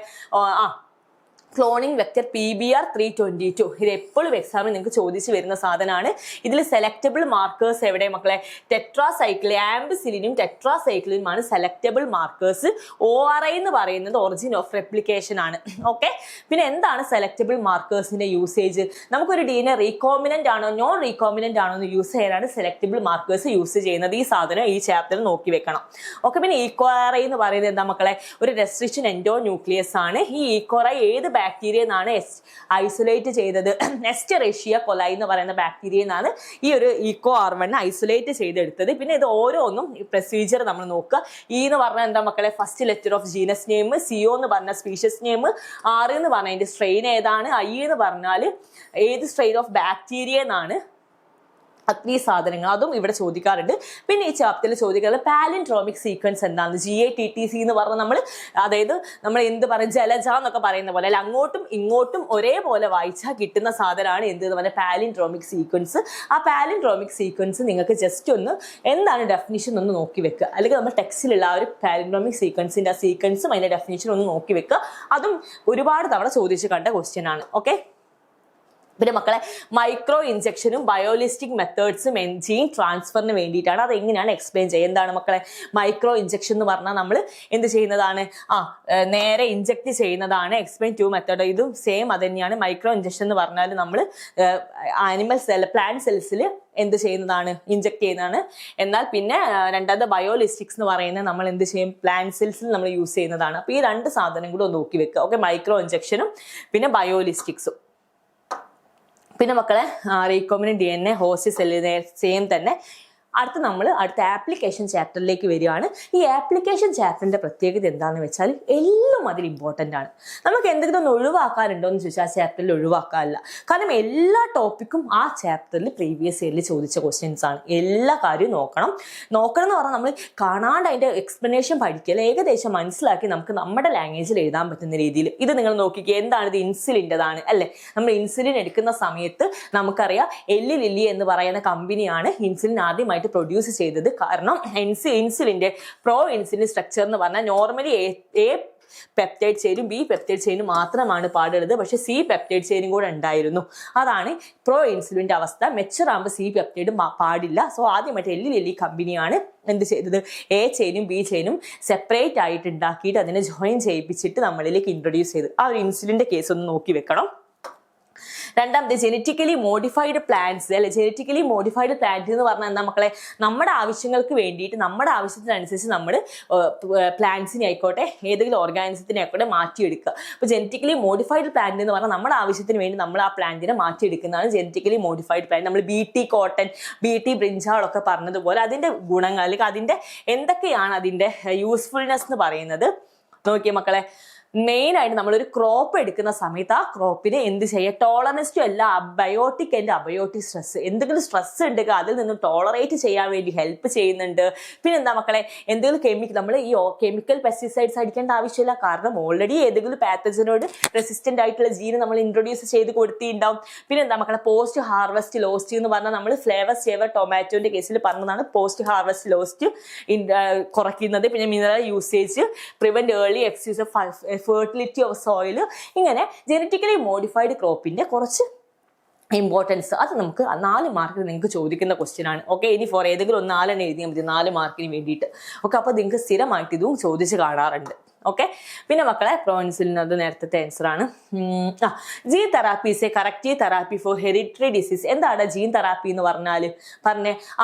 Cloning vector PBR 322. ഇത് എപ്പോഴും എക്സാമിൽ നിങ്ങൾക്ക് ചോദിച്ചു വരുന്ന സാധനമാണ്. ഇതിൽ സെലക്ടബിൾ മാർക്കേഴ്സ് എവിടെ മക്കളെ? ടെട്രാസൈക്ലിൻ, ആംബിസിലിനും ടെട്രാസൈക്ലിനുമാണ് സെലക്ടബിൾ മാർക്കേഴ്സ്. ORI എന്ന് പറയുന്നത് ഒറിജിൻ ഓഫ് റെപ്ലിക്കേഷൻ ആണ്. ഓക്കെ, പിന്നെ എന്താണ് സെലക്ടബിൾ മാർക്കേഴ്സിന്റെ യൂസേജ്? നമുക്കൊരു DNA റീകോമിനന്റ് ആണോ നോൺ റീകോമിനന്റ് ആണോ എന്ന് യൂസ് ചെയ്യാനാണ് സെലക്ടബിൾ മാർക്കേഴ്സ് യൂസ് ചെയ്യുന്നത്. ഈ സാധനം ഈ ചാപ്റ്ററിൽ നോക്കി വെക്കണം. ഓക്കെ, പിന്നെ EcoRI എന്ന് പറയുന്നത് എന്താ മക്കളെ? ഒരു റെസ്ട്രിക്ഷൻ എൻഡോ ന്യൂക്ലിയസ് ആണ്. ഈ EcoRI ഏത് ബാക്ടീരിയ എന്നാണ് ഐസൊലേറ്റ് ചെയ്തത്? എസ്റ്ററേഷ്യ കൊലൈ എന്ന് പറയുന്ന ബാക്ടീരിയ എന്നാണ് ഈ ഒരു EcoR1 ഐസൊലേറ്റ് ചെയ്തെടുത്തത്. പിന്നെ ഇത് ഓരോന്നും പ്രൊസീജിയർ നമ്മൾ നോക്കുക. E എന്ന് പറഞ്ഞാൽ എന്താ മക്കളെ? First letter of genus name. CO എന്ന് പറഞ്ഞ സ്പീഷ്യസ് നെയിം. R എന്ന് പറഞ്ഞാൽ അതിന്റെ സ്ട്രെയിൻ ഏതാണ്. I എന്ന് പറഞ്ഞാൽ ഏത് സ്ട്രെയിൻ ഓഫ് ബാക്ടീരിയ എന്നാണ്. അത്രയും സാധനങ്ങൾ അതും ഇവിടെ ചോദിക്കാറുണ്ട്. പിന്നെ ഈ ചാപ്റ്ററിൽ ചോദിക്കാറുള്ളത് പാലിൻഡ്രോമിക് സീക്വൻസ് എന്താണെന്ന്. GATTC എന്ന് പറഞ്ഞാൽ അതായത് നമ്മൾ എന്ത് പറയും, ജലജ എന്നൊക്കെ പറയുന്ന പോലെ അല്ല, അങ്ങോട്ടും ഇങ്ങോട്ടും ഒരേപോലെ വായിച്ചാൽ കിട്ടുന്ന സാധനമാണ് എന്ത് എന്ന് പറഞ്ഞാൽ പാലിൻഡ്രോമിക് സീക്വൻസ്. ആ പാലിൻഡ്രോമിക് സീക്വൻസ് നിങ്ങൾക്ക് ജസ്റ്റ് ഒന്ന് എന്താണ് ഡെഫിനിഷൻ ഒന്ന് നോക്കി വെക്കുക. അല്ലെങ്കിൽ നമ്മൾ ടെക്സ്റ്റിലുള്ള ആ ഒരു പാലിൻഡ്രോമിക് സീക്വൻസിന്റെ ആ സീക്വൻസും അതിന്റെ ഡെഫിനിഷൻ ഒന്ന് നോക്കി വെക്കുക. അതും ഒരുപാട് തവണ ചോദിച്ചു കണ്ട ക്വസ്റ്റ്യൻ ആണ്. ഓക്കെ, പിന്നെ മക്കളെ മൈക്രോ ഇഞ്ചക്ഷനും ബയോലിസ്റ്റിക് മെത്തേഡ്സും ജീൻ ട്രാൻസ്ഫറിന് വേണ്ടിയിട്ടാണ്. അത് എങ്ങനെയാണ് എക്സ്പ്ലെയിൻ ചെയ്യുക? എന്താണ് മക്കളെ മൈക്രോ ഇഞ്ചക്ഷൻ എന്ന് പറഞ്ഞാൽ? നമ്മൾ എന്ത് ചെയ്യുന്നതാണ്? നേരെ ഇഞ്ചക്ട് ചെയ്യുന്നതാണ്. Explain 2 method. ഇതും സെയിം അത് തന്നെയാണ്. മൈക്രോ ഇഞ്ചക്ഷൻ എന്ന് പറഞ്ഞാൽ നമ്മൾ ആനിമൽ സെൽ, പ്ലാന്റ് സെൽസിൽ എന്ത് ചെയ്യുന്നതാണ്? ഇഞ്ചക്ട് ചെയ്യുന്നതാണ്. എന്നാൽ പിന്നെ രണ്ടാമത് ബയോലിസ്റ്റിക്സ് എന്ന് പറയുന്നത് നമ്മൾ എന്ത് ചെയ്യും? പ്ലാന്റ് സെൽസിൽ നമ്മൾ യൂസ് ചെയ്യുന്നതാണ്. അപ്പോൾ ഈ 2 സാധനം കൂടെ ഒന്ന് നോക്കി വെക്കുക. ഓക്കെ, മൈക്രോ ഇഞ്ചക്ഷനും പിന്നെ ബയോലിസ്റ്റിക്സും. പിന്നെ മക്കളെ റീകോമിനന്റ് DNA ഹോസ്റ്റ് സെല്ലിനെ സെയിം തന്നെ. അടുത്ത ആപ്ലിക്കേഷൻ ചാപ്റ്ററിലേക്ക് വരികയാണ്. ഈ ആപ്ലിക്കേഷൻ ചാപ്റ്ററിന്റെ പ്രത്യേകത എന്താണെന്ന് വെച്ചാൽ എല്ലാം അതിൽ ഇമ്പോർട്ടൻ്റ് ആണ്. നമുക്ക് എന്തെങ്കിലും ഒന്ന് ഒഴിവാക്കാനുണ്ടോ എന്ന് ചോദിച്ചാൽ ആ ചാപ്റ്ററിൽ ഒഴിവാക്കാനില്ല. കാരണം എല്ലാ ടോപ്പിക്കും ആ ചാപ്റ്ററിൽ പ്രീവിയസ് ഇയറിൽ ചോദിച്ച ക്വസ്റ്റ്യൻസ് ആണ്. എല്ലാ കാര്യവും നോക്കണം എന്ന് പറഞ്ഞാൽ നമ്മൾ കാണാണ്ട് അതിന്റെ എക്സ്പ്ലനേഷൻ പഠിക്കൽ ഏകദേശം മനസ്സിലാക്കി നമുക്ക് നമ്മുടെ ലാംഗ്വേജിൽ എഴുതാൻ പറ്റുന്ന രീതിയിൽ. ഇത് നിങ്ങൾ നോക്കിക്കുക, എന്താണ് ഇത്? ഇൻസുലിൻ്റെതാണ് അല്ലേ. നമ്മൾ ഇൻസുലിൻ എടുക്കുന്ന സമയത്ത് നമുക്കറിയാം എല്ലി ലില്ലി എന്ന് പറയുന്ന കമ്പനിയാണ് ഇൻസുലിൻ ആദ്യമായിട്ട് പ്രൊഡ്യൂസ് ചെയ്തത്. കാരണം ഇൻസുലിന്റെ പ്രോ ഇൻസുലിൻ സ്ട്രക്ചർ എന്ന് പറഞ്ഞാൽ നോർമലി എ പെപ്റ്റൈഡ് ചെയിനും ബി പെപ്റ്റൈഡ് ചെയിനും മാത്രമാണ് പാടുള്ളത്. പക്ഷെ C പെപ്റ്റൈഡ് ചെയിനും കൂടെ ഉണ്ടായിരുന്നു. അതാണ് പ്രോ ഇൻസുലിന്റെ അവസ്ഥ. മെച്ചർ ആകുമ്പോൾ C പെപ്റ്റൈഡ് പാടില്ല. സോ ആദ്യമായിട്ട് എല്ലി കമ്പനിയാണ് എന്ത് ചെയ്തത്? A ചെയിനും B ചെയിനും സെപ്പറേറ്റ് ആയിട്ട് ഉണ്ടാക്കിയിട്ട് അതിനെ ജോയിൻ ചെയ്യിപ്പിച്ചിട്ട് നമ്മളിലേക്ക് ഇൻട്രൊഡ്യൂസ് ചെയ്ത്. ആ ഒരു ഇൻസുലിന്റെ കേസ് ഒന്ന് നോക്കി വെക്കണം. രണ്ടാമത്തെ ജനറ്റിക്കലി മോഡിഫൈഡ് പ്ലാന്റ്സ് അല്ലെ. ജനറ്റിക്കലി മോഡിഫൈഡ് പ്ലാന്റ് എന്ന് പറഞ്ഞാൽ എന്താ മക്കളെ, നമ്മുടെ ആവശ്യങ്ങൾക്ക് വേണ്ടിയിട്ട് നമ്മുടെ ആവശ്യത്തിനനുസരിച്ച് നമ്മൾ പ്ലാന്റ്സിനെ ആയിക്കോട്ടെ ഏതെങ്കിലും ഓർഗാനിസത്തിനെ ആയിക്കോട്ടെ മാറ്റിയെടുക്കുക. അപ്പോൾ ജനറ്റിക്കലി മോഡിഫൈഡ് പ്ലാന്റ് എന്ന് പറഞ്ഞാൽ നമ്മുടെ ആവശ്യത്തിന് വേണ്ടി നമ്മൾ ആ പ്ലാന്റിനെ മാറ്റിയെടുക്കുന്നതാണ് ജനറ്റിക്കലി മോഡിഫൈഡ് പ്ലാന്റ്. നമ്മൾ BT കോട്ടൺ, BT ബ്രിഞ്ചാളൊക്കെ പറഞ്ഞതുപോലെ അതിന്റെ ഗുണങ്ങൾ അല്ലെങ്കിൽ അതിന്റെ എന്തൊക്കെയാണ് അതിന്റെ യൂസ്ഫുൾനെസ് എന്ന് പറയുന്നത് നോക്കിയേ മക്കളെ. മെയിൻ ആയിട്ട് നമ്മളൊരു ക്രോപ്പ് എടുക്കുന്ന സമയത്ത് ആ ക്രോപ്പിനെ എന്ത് ചെയ്യുക, ടോളറൻസ് ടു എല്ലാ ബയോട്ടിക് ആൻഡ് അബയോട്ടിക് സ്ട്രെസ്, എന്തെങ്കിലും സ്ട്രെസ് ഉണ്ടെങ്കിൽ അതിൽ നിന്ന് ടോളറേറ്റ് ചെയ്യാൻ വേണ്ടി ഹെൽപ്പ് ചെയ്യുന്നുണ്ട്. പിന്നെ എന്താ മക്കളെ, എന്തെങ്കിലും നമ്മൾ ഈ കെമിക്കൽ പെസ്റ്റിസൈഡ്സ് അടിക്കേണ്ട ആവശ്യമില്ല. കാരണം ഓൾറെഡി ഏതെങ്കിലും പാത്തജനോട് റെസിസ്റ്റന്റ് ആയിട്ടുള്ള ജീന് നമ്മൾ ഇൻട്രൊഡ്യൂസ് ചെയ്ത് കൊടുത്തിട്ടുണ്ടാവും. പിന്നെ എന്താ മക്കളെ, പോസ്റ്റ് ഹാർവസ്റ്റ് ലോസ്റ്റ് എന്ന് പറഞ്ഞാൽ നമ്മൾ ഫ്ലേവർ സേവർ ടൊമാറ്റോന്റെ കേസിൽ പറഞ്ഞതാണ് പോസ്റ്റ് ഹാർവസ്റ്റ് ലോസ്റ്റ് കുറയ്ക്കുന്നത്. പിന്നെ മിനറൽ യൂസേജ്, പ്രിവെന്റ് ഏർലി എക്സ്യൂസ് ഓഫ് ഫെർട്ടിലിറ്റി ഓഫ് സോയിൽ. ഇങ്ങനെ ജനറ്റിക്കലി മോഡിഫൈഡ് ക്രോപ്പിന്റെ കുറച്ച് ഇമ്പോർട്ടൻസ് അത് നമുക്ക് 4 മാർക്കിന് നിങ്ങൾക്ക് ചോദിക്കുന്ന ക്വസ്റ്റ്യൻ ആണ്. ഓക്കെ, ഇനി ഫോർ ഏതെങ്കിലും 4 എഴുതിയാൽ മതി 4 മാർക്കിന് വേണ്ടിയിട്ട്. ഓക്കെ, അപ്പോൾ നിങ്ങൾക്ക് സ്ഥിരമായിട്ട് ഇതും ചോദിച്ച് കാണാറുണ്ട്. ഓക്കെ, പിന്നെ മക്കളെ പ്രോൺസിൽ അത് നേരത്തെ ആൻസർ ആണ്. Gene therapy is a corrective therapy for hereditary disease. എന്താണ് ജീൻ തെറാപ്പി എന്ന് പറഞ്ഞാൽ പറഞ്ഞേ,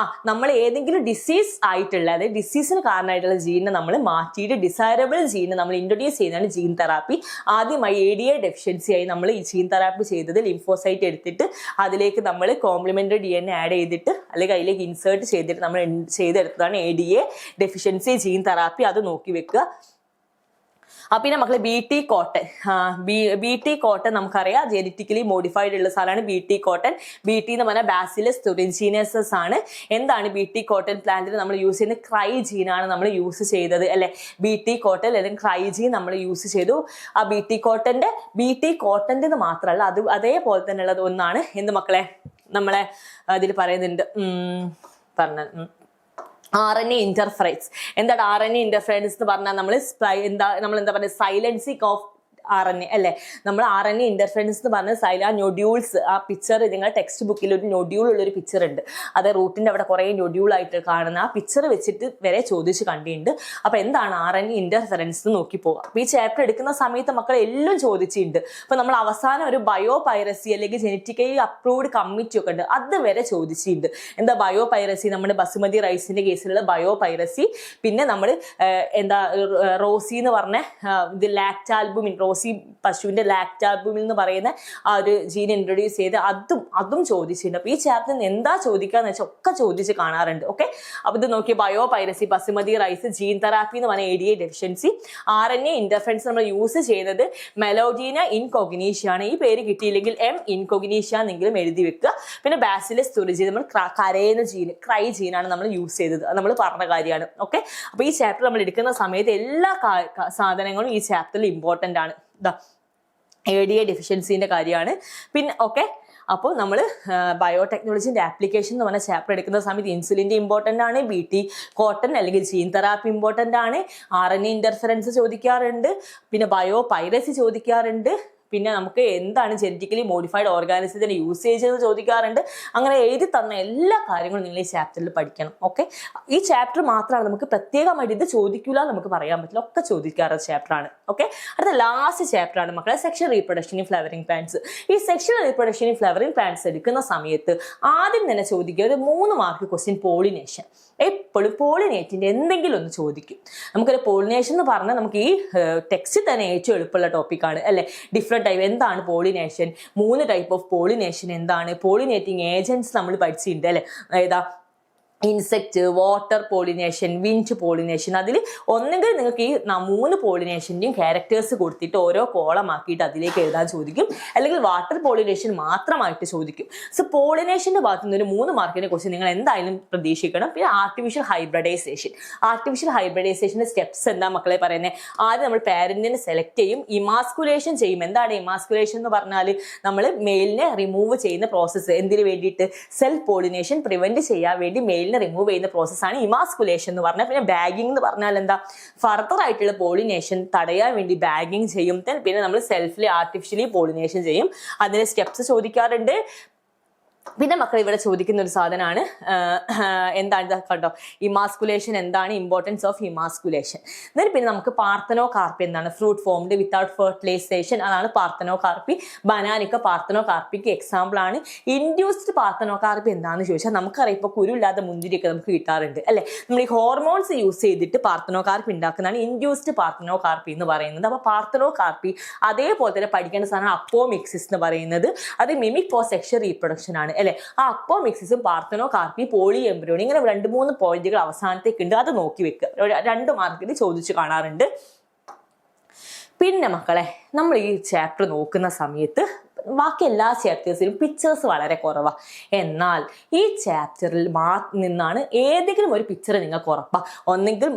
നമ്മൾ ഏതെങ്കിലും ഡിസീസ് ആയിട്ടുള്ള അതായത് ഡിസീസിന് കാരണമായിട്ടുള്ള ജീനിനെ നമ്മൾ മാറ്റിയിട്ട് ഡിസൈറബിൾ ജീനിനെ നമ്മൾ ഇൻട്രൊഡ്യൂസ് ചെയ്യുന്നതാണ് ജീൻ തെറാപ്പി. ആദ്യമായി ADA ഡെഫിഷ്യൻസി ആയി നമ്മൾ ഈ ജീൻ തെറാപ്പി ചെയ്തത് ലിംഫോസൈറ്റ് എടുത്തിട്ട് അതിലേക്ക് നമ്മൾ കോംപ്ലിമെന്ററി DNA ആഡ് ചെയ്തിട്ട് അല്ലെങ്കിൽ അതിലേക്ക് ഇൻസേർട്ട് ചെയ്തിട്ട് നമ്മൾ ചെയ്തെടുത്തതാണ് ADA ഡെഫിഷ്യൻസി ജീൻ തെറാപ്പി. അത് നോക്കി വെക്കുക. പിന്നെ മക്കളെ BT കോട്ടൺ, BT കോട്ടൺ നമുക്കറിയാം ജനറ്റിക്കലി മോഡിഫൈഡ് ഉള്ള സാധനമാണ് BT കോട്ടൺ. BT എന്ന് പറഞ്ഞാൽ ബാസിലസ് തുറിഞ്ചിനേസസ് ആണ്. എന്താണ് BT കോട്ടൺ പ്ലാന്റിൽ നമ്മൾ യൂസ് ചെയ്യുന്ന ക്രൈ ജീനാണ് നമ്മൾ യൂസ് ചെയ്തത് അല്ലെ. BT കോട്ടൺ അല്ലെങ്കിൽ ക്രൈ ജീൻ നമ്മൾ യൂസ് ചെയ്തു. ആ BT കോട്ടൻ്റെ മാത്രമല്ല അത് അതേപോലെ തന്നെ ഉള്ളത് ഒന്നാണ് എന്ത് മക്കളെ, നമ്മളെ അതിൽ പറയുന്നുണ്ട് RNA ഇന്റർഫറൻസ്. എന്താണ് RNA ഇന്റർഫറൻസ് എന്ന് പറഞ്ഞാൽ നമ്മൾ എന്താ പറയുക, സൈലൻസിങ് ഓഫ് RNA അല്ലെ. നമ്മൾ RNA ഇന്റർഫറൻസ് എന്ന് പറഞ്ഞ നൊഡ്യൂൾസ്, ആ പിക്ചർ നിങ്ങൾ ടെക്സ്റ്റ് ബുക്കിൽ ഒരു നൊഡ്യൂൾ ഉള്ളൊരു പിക്ചർ ഉണ്ട്. അത് റൂട്ടിന്റെ അവിടെ കുറെ നൊഡ്യൂൾ ആയിട്ട് കാണുന്ന ആ പിക്ചർ വെച്ചിട്ട് വരെ ചോദിച്ച് കണ്ടിട്ടുണ്ട്. അപ്പൊ എന്താണ് RNA ഇന്റർഫറൻസ് എന്ന് നോക്കി പോവാം. അപ്പൊ ഈ ചാപ്റ്റർ എടുക്കുന്ന സമയത്ത് മക്കൾ എല്ലാം ചോദിച്ചിട്ടുണ്ട്. അപ്പൊ നമ്മൾ അവസാനം ഒരു ബയോ പൈറസി അല്ലെങ്കിൽ ജനറ്റിക്കലി അപ്രൂവ്ഡ് കമ്മിറ്റി ഒക്കെ ഉണ്ട്, അത് വരെ ചോദിച്ചിട്ടുണ്ട്. എന്താ ബയോ പൈറസി, നമ്മുടെ ബസുമതി റൈസിന്റെ കേസിലുള്ള ബയോ പൈറസി. പിന്നെ നമ്മൾ റോസി എന്ന് പറഞ്ഞ ഇത് ലാക്റ്റാൽബുമിൻ, റോസി പശുവിന്റെ ലാക്റ്റാൽബുമിൻ എന്ന് പറയുന്ന ആ ഒരു ജീൻ ഇൻട്രൊഡ്യൂസ് ചെയ്ത് അതും ചോദിച്ചിട്ടുണ്ട്. അപ്പൊ ഈ ചാപ്റ്ററിൽ എന്താ ചോദിക്കാന്ന് വെച്ചാൽ ഒക്കെ ചോദിച്ച് കാണാറുണ്ട്. ഓക്കെ, അപ്പൊ ഇത് നോക്കിയ biopiracy, basmati rice, gene therapy എന്ന് പറഞ്ഞ ADA ഡെഫിഷ്യൻസി, RNA ഇന്റർഫറൻസ് നമ്മൾ യൂസ് ചെയ്തത് മെലോഡീന ഇൻകോഗ്നീഷ്യ ആണ്. ഈ പേര് കിട്ടിയില്ലെങ്കിൽ M ഇൻകോഗ്നീഷ്യ എന്നെങ്കിലും എഴുതി വെക്കുക. പിന്നെ ബാസിലസ് തുറിഞ്ചി നമ്മൾ കരയുന്ന ജീൻ, ക്രൈ ജീനാണ് നമ്മൾ യൂസ് ചെയ്തത്, നമ്മൾ പറഞ്ഞ കാര്യമാണ്. ഓക്കെ, അപ്പൊ ഈ ചാപ്റ്റർ നമ്മൾ എടുക്കുന്ന സമയത്ത് എല്ലാ സാധനങ്ങളും ഈ ചാപ്റ്ററിൽ ഇമ്പോർട്ടന്റ് ആണ്. ADA ഡെഫിഷ്യൻസിന്റെ കാര്യമാണ്. പിന്നെ ഓക്കെ, അപ്പോൾ നമ്മൾ ബയോടെക്നോളജിന്റെ ആപ്ലിക്കേഷൻ എന്ന് പറഞ്ഞ ചാപ്റ്റർ എടുക്കുന്ന സമയത്ത് ഇൻസുലിന്റെ ഇമ്പോർട്ടന്റ് ആണ്, BT കോട്ടൺ അല്ലെങ്കിൽ ജീൻ തെറാപ്പി ഇമ്പോർട്ടന്റ് ആണ്, RNA ഇന്റർഫറൻസ് ചോദിക്കാറുണ്ട്, പിന്നെ ബയോ പൈറസി ചോദിക്കാറുണ്ട്, പിന്നെ നമുക്ക് എന്താണ് ജനറ്റിക്കലി മോഡിഫൈഡ് ഓർഗാനിസത്തിന്റെ യൂസേജ് എന്ന് ചോദിക്കാറുണ്ട്. അങ്ങനെ എഴുതി തന്ന എല്ലാ കാര്യങ്ങളും നിങ്ങൾ ഈ ചാപ്റ്ററിൽ പഠിക്കണം. ഓക്കെ, ഈ ചാപ്റ്റർ മാത്രമാണ് നമുക്ക് പ്രത്യേകമായിട്ട് ഇത് ചോദിക്കില്ല നമുക്ക് പറയാൻ പറ്റില്ല, ഒക്കെ ചോദിക്കാറുള്ള ചാപ്റ്റർ ആണ്. ഓക്കെ, അടുത്ത ലാസ്റ്റ് ചാപ്റ്റർ ആണ് മക്കളെ sexual reproduction in flowering plants. ഈ sexual reproduction in flowering plants എടുക്കുന്ന സമയത്ത് ആദ്യം തന്നെ ചോദിക്കുക ഒരു 3 മാർക്ക് ക്വസ്റ്റ്യൻ പോളിനേഷൻ. എപ്പോഴും പോളിനേറ്റിന്റെ എന്തെങ്കിലും ഒന്ന് ചോദിക്കും. നമുക്കൊരു പോളിനേഷൻ എന്ന് പറഞ്ഞാൽ നമുക്ക് ഈ ടെക്സ്റ്റിൽ തന്നെ ഏറ്റവും എളുപ്പമുള്ള ടോപ്പിക്കാണ് അല്ലെ. ഡിഫറെന്റ് ടൈപ്പ് എന്താണ് പോളിനേഷൻ, 3 ടൈപ്പ് ഓഫ് പോളിനേഷൻ എന്താണ്, പോളിനേറ്റിംഗ് ഏജന്റ്സ് നമ്മൾ പഠിച്ചിട്ടുണ്ട് അല്ലെ. ഏതാ, insect, water pollination, wind pollination. അതിൽ ഒന്നെങ്കിൽ നിങ്ങൾക്ക് ഈ 3 പോളിനേഷൻ്റെയും ക്യാരക്ടേഴ്സ് കൊടുത്തിട്ട് ഓരോ കോളമാക്കിയിട്ട് അതിലേക്ക് എഴുതാൻ ചോദിക്കും, അല്ലെങ്കിൽ വാട്ടർ പോളിനേഷൻ മാത്രമായിട്ട് ചോദിക്കും. സോ പോളിനേഷൻ്റെ ഭാഗത്തു നിന്ന് ഒരു 3 മാർക്കിനെ കുറിച്ച് നിങ്ങൾ എന്തായാലും പ്രതീക്ഷിക്കണം. പിന്നെ ആർട്ടിഫിഷ്യൽ ഹൈബ്രിഡൈസേഷൻ്റെ സ്റ്റെപ്സ് എന്താ മക്കളെ പറയുന്നത്. ആദ്യം നമ്മൾ പാരന്റിനെ സെലക്ട് ചെയ്യും, ഇമാസ്കുലേഷൻ ചെയ്യും. എന്താണ് ഇമാസ്കുലേഷൻ എന്ന് പറഞ്ഞാൽ നമ്മൾ മെയിലിനെ റിമൂവ് ചെയ്യുന്ന പ്രോസസ്സ്. എന്തിനു വേണ്ടിയിട്ട്, സെൽഫ് പോളിനേഷൻ പ്രിവെന്റ് ചെയ്യാൻ വേണ്ടി മെയിലിനെ റിമൂവ് ചെയ്യുന്ന പ്രോസസ്സാണ് ഇമാസ്കുലേഷൻ എന്ന് പറഞ്ഞാൽ. പിന്നെ ബാഗിംഗ് എന്ന് പറഞ്ഞാൽ എന്താ, ഫർദർ ആയിട്ടുള്ള പോളിനേഷൻ തടയാൻ വേണ്ടി ബാഗിംഗ് ചെയ്യും. പിന്നെ നമ്മൾ സെൽഫിലി ആർട്ടിഫിഷ്യലി പോളിനേഷൻ ചെയ്യും. അതിന്റെ സ്റ്റെപ്സ് ചോദിക്കാറുണ്ട്. പിന്നെ മക്കൾ ഇവിടെ ചോദിക്കുന്ന ഒരു സാധനമാണ് എന്താണ് കണ്ടോ, ഇമാസ്കുലേഷൻ എന്താണ്, ഇമ്പോർട്ടൻസ് ഓഫ് ഇമാസ്കുലേഷൻ. എന്നിട്ട് പിന്നെ നമുക്ക് പാർത്തനോ കാർപ്പി എന്താണ്, ഫ്രൂട്ട് ഫോംഡ് വിത്തൗട്ട് ഫെർട്ടിലൈസേഷൻ, അതാണ് പാർത്തനോ കാർപ്പി. ബനാനിക്ക പാർത്തനോ കാർപ്പിക്ക് എക്സാമ്പിൾ ആണ്. ഇൻഡ്യൂസ്ഡ് പാർത്തനോ കാർപ്പി എന്താണെന്ന് ചോദിച്ചാൽ നമുക്കറിയാം ഇപ്പോൾ കുരുല്ലാത്ത മുന്തിരിയൊക്കെ നമുക്ക് കിട്ടാറുണ്ട് അല്ലേ. നമ്മൾ ഈ ഹോർമോൺസ് യൂസ് ചെയ്തിട്ട് പാർത്തനോ കാർപ്പി ഉണ്ടാക്കുന്നതാണ് ഇൻഡ്യൂസ്ഡ് പാർത്തനോ കാർപ്പി എന്ന് പറയുന്നത്. അപ്പോൾ പാർത്തനോ കാർപ്പി അതേപോലെ തന്നെ പഠിക്കേണ്ട സാധനം അപ്പോമിക്സിസ് എന്ന് പറയുന്നത്, അത് മിമിക് ഫോർ സെക്ഷൽ റീപ്രൊഡക്ഷൻ ആണ് അല്ലെ. ആ അപ്പോമിക്സിസും പാർത്തനോ കാർപ്പി പോളി എംബ്രിയോണി ഇങ്ങനെ 2-3 പോയിന്റുകൾ അവസാനത്തേക്ക് ഉണ്ട്. അത് നോക്കി വെക്കുക, 2 മാർക്കിന് ചോദിച്ചു കാണാറുണ്ട്. പിന്നെ മക്കളെ നമ്മൾ ഈ ചാപ്റ്റർ നോക്കുന്ന സമയത്ത് ബാക്കി എല്ലാ ചാപ്റ്റേഴ്സിലും പിക്ചേഴ്സ് വളരെ കുറവാണ്. എന്നാൽ ഈ ചാപ്റ്ററിൽ നിന്നാണ് ഏതെങ്കിലും ഒരു പിക്ചർ നിങ്ങൾക്ക് ഉറപ്പാണ്. ഒന്നെങ്കിൽ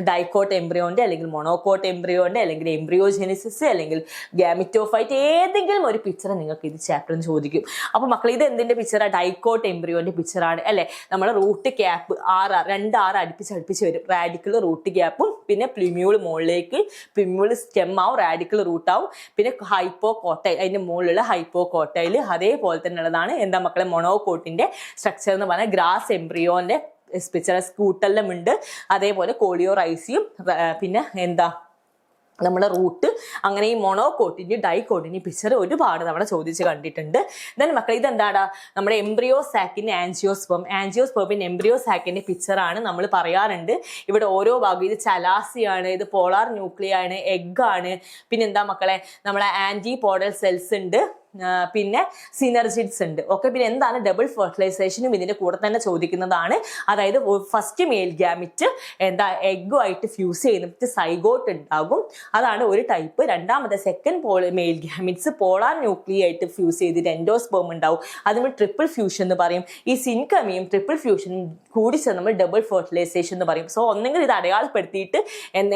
ഡൈക്കോട്ട് എംബ്രിയോന്റെ, അല്ലെങ്കിൽ മൊണോക്കോട്ട് എംബ്രിയോന്റെ, അല്ലെങ്കിൽ എംബ്രിയോജെനിസിസ്, അല്ലെങ്കിൽ ഗാമിറ്റോഫൈറ്റ്, ഏതെങ്കിലും ഒരു പിക്ചർ നിങ്ങൾക്ക് ഇത് ചാപ്റ്ററിൽ ചോദിക്കും. അപ്പോൾ മക്കൾ ഇത് എന്തിന്റെ പിക്ചറാണ്? ഡൈക്കോട്ട് എംബ്രിയോന്റെ പിക്ചറാണ് അല്ലെ. നമ്മുടെ റൂട്ട് ക്യാപ്പ് 2 ആറ് അടുപ്പിച്ച് വരും. റാഡിക്കൽ റൂട്ട് ക്യാപ്പും പിന്നെ പ്ലിമ്യൂൾ മുകളിലേക്ക്, പ്ലിമ്യൂൾ സ്റ്റെം ആവും, റാഡിക്കൽ റൂട്ട് ആവും, പിന്നെ ഹൈപ്പോകോട്ടൈൽ അതിന്റെ മുകളിലുള്ള ഹൈപ്പോകോട്ടൈൽ. അതേപോലെ തന്നെ ഉള്ളതാണ് എന്താ മക്കളെ മൊണോകോട്ടിന്റെ സ്ട്രക്ചർ എന്ന് പറഞ്ഞാൽ ഗ്രാസ് എംബ്രിയോന്റെ പിക്ചർ സ്കൂട്ടെല്ലാം ഉണ്ട്. അതേപോലെ കോളിയോറൈസിയും പിന്നെ എന്താ നമ്മുടെ റൂട്ട്. അങ്ങനെ ഈ മൊണോകോട്ടിന്റെ ഡൈക്കോട്ടിന്റെ പിക്ചർ ഒരുപാട് തവണ ചോദിച്ച് കണ്ടിട്ടുണ്ട്. ദെൻ മക്കളെ ഇതെന്താടാ, നമ്മുടെ എംബ്രിയോ സാക്കിന്റെ ആൻജിയോസ്പെർമിന്റെ എംബ്രിയോ സാക്കിന്റെ പിക്ചറാണ് നമ്മൾ പറയാറുണ്ട്. ഇവിടെ ഓരോ ഭാഗം ഇത് ചലാസിയാണ്, ഇത് പോളാർ ന്യൂക്ലിയാണ്, എഗ് ആണ്, പിന്നെ എന്താ മക്കളെ നമ്മളെ ആന്റിപോഡൽ സെൽസ് ഉണ്ട്, പിന്നെ സിനർജിഡ്സ് ഉണ്ട്. ഓക്കെ, പിന്നെ എന്താണ് ഡബിൾ ഫെർട്ടിലൈസേഷനും ഇതിന്റെ കൂടെ തന്നെ ചോദിക്കുന്നതാണ്. അതായത് ഫസ്റ്റ് മെയിൽ ഗാമിറ്റ് എന്താ എഗ്ഗുമായിട്ട് ഫ്യൂസ് ചെയ്യുന്നിട്ട് സൈഗോട്ട് ഉണ്ടാകും, അതാണ് ഒരു ടൈപ്പ്. രണ്ടാമത്തെ second male gametes polar nuclei ആയിട്ട് ഫ്യൂസ് ചെയ്തിട്ട് എൻഡോസ്പേം ഉണ്ടാവും, അതിന് ട്രിപ്പിൾ ഫ്യൂഷൻ എന്ന് പറയും. ഈ സിൻകമിയും ട്രിപ്പിൾ ഫ്യൂഷനും കൂടി നമ്മൾ ഡബിൾ ഫെർട്ടിലൈസേഷൻ എന്ന് പറയും. സോ ഒന്നെങ്കിൽ ഇത് അടയാളപ്പെടുത്തിയിട്ട്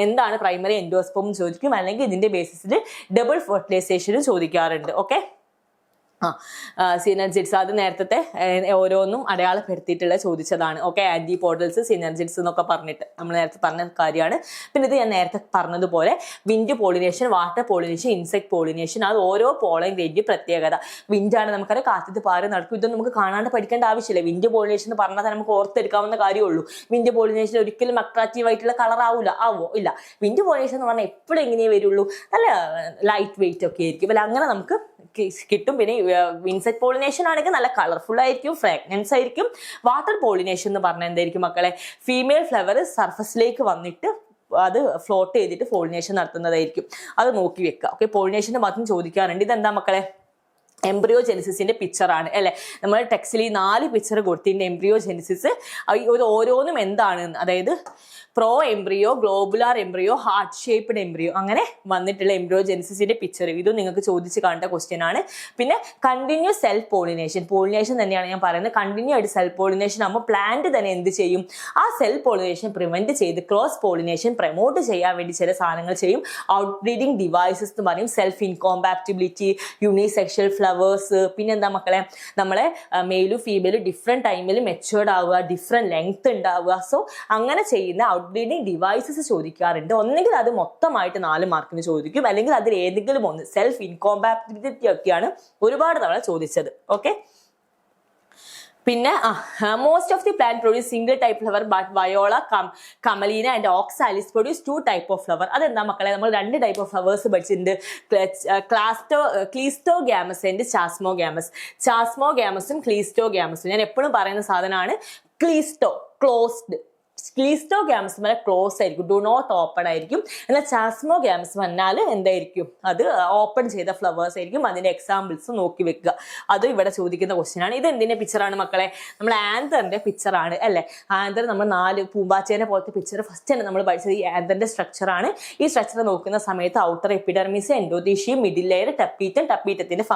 എന്താണ് പ്രൈമറി എൻഡോസ്പേം ചോദിക്കും, അല്ലെങ്കിൽ ഇതിന്റെ ബേസിസിൽ ഡബിൾ ഫെർട്ടിലൈസേഷനും ചോദിക്കാറുണ്ട്. ഓക്കെ, സിനർജിഡ്സ് അത് നേരത്തെ ഓരോന്നും അടയാളപ്പെടുത്തിയിട്ടുള്ള ചോദിച്ചതാണ്. ഓക്കെ, ആന്റിപോഡൽസ്, സിനർജിഡ്സ് എന്നൊക്കെ പറഞ്ഞിട്ട് നമ്മൾ നേരത്തെ പറഞ്ഞ കാര്യമാണ്. പിന്നെ ഇത് ഞാൻ നേരത്തെ പറഞ്ഞതുപോലെ wind pollination, water pollination, insect pollination, അത് ഓരോ പോളൻ ഗ്രേഡിന്റെ പ്രത്യേകത. വിൻഡാണ് നമുക്കറിയാം കാറ്റത്ത് പാറി നടക്കും, ഇതൊന്നും നമുക്ക് കാണാണ്ട് പഠിക്കേണ്ട ആവശ്യമില്ല. വിൻഡ് പോളിനേഷൻ എന്ന് പറഞ്ഞാൽ നമുക്ക് ഓർത്തെടുക്കാവുന്ന കാര്യമുള്ളൂ. വിൻഡ് പോളിനേഷൻ ഒരിക്കലും അട്രാക്റ്റീവ് ആയിട്ടുള്ള കളർ ആവോ ഇല്ല. വിൻഡ് പോളിനേഷൻ എന്ന് പറഞ്ഞാൽ എപ്പോഴും എങ്ങനെയേ വരുള്ളൂ, നല്ല ലൈറ്റ് വെയിറ്റ് ഒക്കെ ആയിരിക്കും അല്ല, അങ്ങനെ നമുക്ക് കിട്ടും. പിന്നെ ഇൻസെക്ട് പോളിനേഷൻ ആണെങ്കിൽ നല്ല കളർഫുൾ ആയിരിക്കും, ഫ്രാഗ്രൻസ് ആയിരിക്കും. വാട്ടർ പോളിനേഷൻ എന്ന് പറഞ്ഞാൽ എന്തായിരിക്കും മക്കളെ, ഫീമെയിൽ ഫ്ലവർ സർഫസിലേക്ക് വന്നിട്ട് അത് ഫ്ലോട്ട് ചെയ്തിട്ട് പോളിനേഷൻ നടത്തുന്നതായിരിക്കും. അത് നോക്കി വെക്കുക. ഓക്കെ, പോളിനേഷന്റെ മാത്രം ചോദിക്കാറുണ്ട്. ഇതെന്താ മക്കളെ, എംബ്രിയോജെനിസിന്റെ പിക്ചറാണ് അല്ലെ. നമ്മൾ ടെക്സ്റ്റിൽ 4 പിക്ചർ കൊടുത്തിട്ടുണ്ട് എംബ്രിയോജെനിസിസ്. ഓരോന്നും എന്താണ്, അതായത് pro embryo, globular embryo, heart shaped embryo, അങ്ങനെ വന്നിട്ടുള്ള എംബ്രിയോജെനിസിന്റെ പിക്ചർ. ഇതും നിങ്ങൾക്ക് ചോദിച്ച് കാണേണ്ട ക്വസ്റ്റ്യൻ ആണ്. പിന്നെ കണ്ടിന്യൂസ് സെൽഫ് പോളിനേഷൻ തന്നെയാണ് ഞാൻ പറയുന്നത്. കണ്ടിന്യൂ ആയിട്ട് സെൽഫ് പോളിനേഷൻ ആകുമ്പോൾ പ്ലാന്റ് തന്നെ എന്ത് ചെയ്യും, ആ സെൽഫ് പോളിനേഷൻ പ്രിവെന്റ് ചെയ്ത് ക്രോസ് പോളിനേഷൻ പ്രൊമോട്ട് ചെയ്യാൻ വേണ്ടി ചില സാധനങ്ങൾ ചെയ്യും. ഔട്ട് ബ്രീഡിങ് ഡിവൈസസ് എന്ന് പറയും, സെൽഫ് ഇൻകോമ്പാറ്റിബിലിറ്റി, യൂണിസെക്ഷൽ ഫ്ലവേഴ്സ്. പിന്നെ എന്താ മക്കളെ, നമ്മളെ മെയിലും ഫീമെയിലും ഡിഫറെന്റ് ടൈമിൽ മെച്ചുവേർഡ് ആവുക, ഡിഫറെന്റ് ലെങ്ത് ഉണ്ടാവുക. സോ അങ്ങനെ ചെയ്യുന്ന ഔട്ട് ബ്രീഡിങ് ഡിവൈസസ് ചോദിക്കാറുണ്ട്. ഒന്നെങ്കിൽ അത് മൊത്തമായിട്ട് 4 മാർക്കിന് ചോദിക്കും, അല്ലെങ്കിൽ അതിൽ ഏതെങ്കിലും ഒന്ന്. സെൽഫ് ഇൻകോമ്പാറ്റിബിലിറ്റി ഒക്കെയാണ് ഒരുപാട് തവണ ചോദിച്ചത്. ഓക്കെ, പിന്നെ most of the plant produce single type flower, but Viola, Commelina and Oxalis produce 2 type of flower. അതെന്താ മക്കളെ, നമ്മൾ 2 ടൈപ്പ് ഓഫ് ഫ്ലവേഴ്സ് പഠിച്ചിട്ടുണ്ട്. ക്ലീസ്റ്റോഗ്യാമസ് ആൻഡ് ചാസ്മോഗ്യാമസും ക്ലീസ്റ്റോഗ്യാമസും. ഞാൻ എപ്പോഴും പറയുന്ന സാധനമാണ് ക്ലോസ്ഡ്. ക്ലീസ്റ്റോഗ്യാമസ് വരെ ക്ലോസ് ആയിരിക്കും, ഡു നോട്ട് ഓപ്പൺ ആയിരിക്കും. എന്നാൽ ചാസ്മോഗ്യാമസ് വന്നാൽ എന്തായിരിക്കും, അത് ഓപ്പൺ ചെയ്ത ഫ്ലവേഴ്സ് ആയിരിക്കും. അതിന്റെ എക്സാമ്പിൾസ് നോക്കി വെക്കുക. അത് ഇവിടെ ചോദിക്കുന്ന ക്വസ്റ്റ്യൻ ആണ്. ഇത് എന്തിന്റെ പിക്ചറാണ് മക്കളെ, നമ്മൾ ആന്തറിന്റെ പിക്ചറാണ് അല്ലെ. ആന്തർ നമ്മൾ 4 പൂമ്പാച്ചേനെ പോലത്തെ പിക്ചർ ഫസ്റ്റ് തന്നെ നമ്മൾ പഠിച്ചത് ഈ ആന്തറിന്റെ സ്ട്രക്ചറാണ്. ഈ സ്ട്രക്ചർ നോക്കുന്ന സമയത്ത് outer epidermis, endothecium, middle layer, ടപ്പീറ്റത്തിന്റെ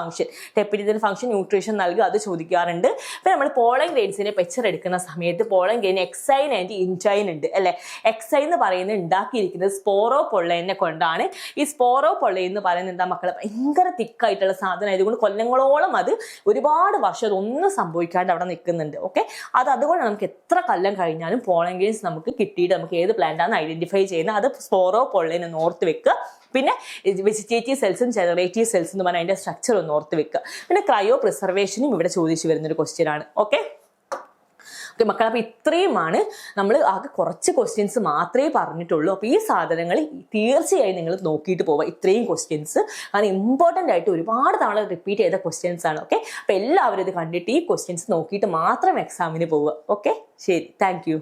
ഫംഗ്ഷൻ ന്യൂട്രീഷൻ നൽകുക, അത് ചോദിക്കാറുണ്ട്. ഇപ്പൊ നമ്മൾ പോളൻ ഗ്രെയിൻസിന്റെ പിക്ചർ എടുക്കുന്ന സമയത്ത് പോളൻ ഗ്രെയിൻ എക്സൈൻ ആൻഡ് ഇൻജൈൻ ഉണ്ട് അല്ലെ. എക്സൈൻ എന്ന് പറയുന്നത് ഉണ്ടാക്കിയിരിക്കുന്നത് സ്പോറോ പൊള്ളനെ കൊണ്ടാണ്. ഈ സ്പോറോ പൊള്ള എന്ന് പറയുന്നത് എന്താ മക്കളെ, ഭയങ്കര തിക്കായിട്ടുള്ള സാധനം ആയതുകൊണ്ട് കൊല്ലങ്ങളോളം അത് ഒരുപാട് വർഷം അതൊന്നും സംഭവിക്കാണ്ട് അവിടെ നിൽക്കുന്നുണ്ട്. ഓക്കെ, അതുകൊണ്ട് നമുക്ക് എത്ര കൊല്ലം കഴിഞ്ഞാലും പോളൻ ഗ്രെയിൻസ് നമുക്ക് കിട്ടിയിട്ട് നമുക്ക് ഏത് പ്ലാന്റ് ആണ് ഐഡന്റിഫൈ ചെയ്യുന്നത്, അത് സ്പോറോ പൊള്ളനെ ഓർത്ത് വെക്കുക. പിന്നെ വെജിറ്റേറ്റീവ് സെൽസും ജനറേറ്റീവ് സെൽസ് എന്ന് പറഞ്ഞാൽ അതിന്റെ സ്ട്രക്ചർ ഒന്ന് ഓർത്ത് വെക്കുക. പിന്നെ ക്രയോ പ്രിസർവേഷനും ഇവിടെ ചോദിച്ചു വരുന്നൊരു ക്വസ്റ്റ്യൻ ആണ്. ഓക്കെ മക്കളെ, അപ്പൊ ഇത്രയുമാണ് നമ്മൾ ആകെ കുറച്ച് ക്വസ്റ്റ്യൻസ് മാത്രമേ പറഞ്ഞിട്ടുള്ളൂ. അപ്പൊ ഈ സാധനങ്ങൾ തീർച്ചയായും നിങ്ങൾ നോക്കിയിട്ട് പോവുക. ഇത്രയും ക്വസ്റ്റ്യൻസ് കാരണം ഇമ്പോർട്ടൻ്റ് ആയിട്ട് ഒരുപാട് തവണ റിപ്പീറ്റ് ചെയ്ത ക്വസ്റ്റ്യൻസ് ആണ്. ഓക്കെ, അപ്പൊ എല്ലാവരും ഇത് കണ്ടിട്ട് ഈ ക്വസ്റ്റ്യൻസ് നോക്കിയിട്ട് മാത്രം എക്സാമിന് പോവുക. ഓക്കെ, ശരി, താങ്ക് യു.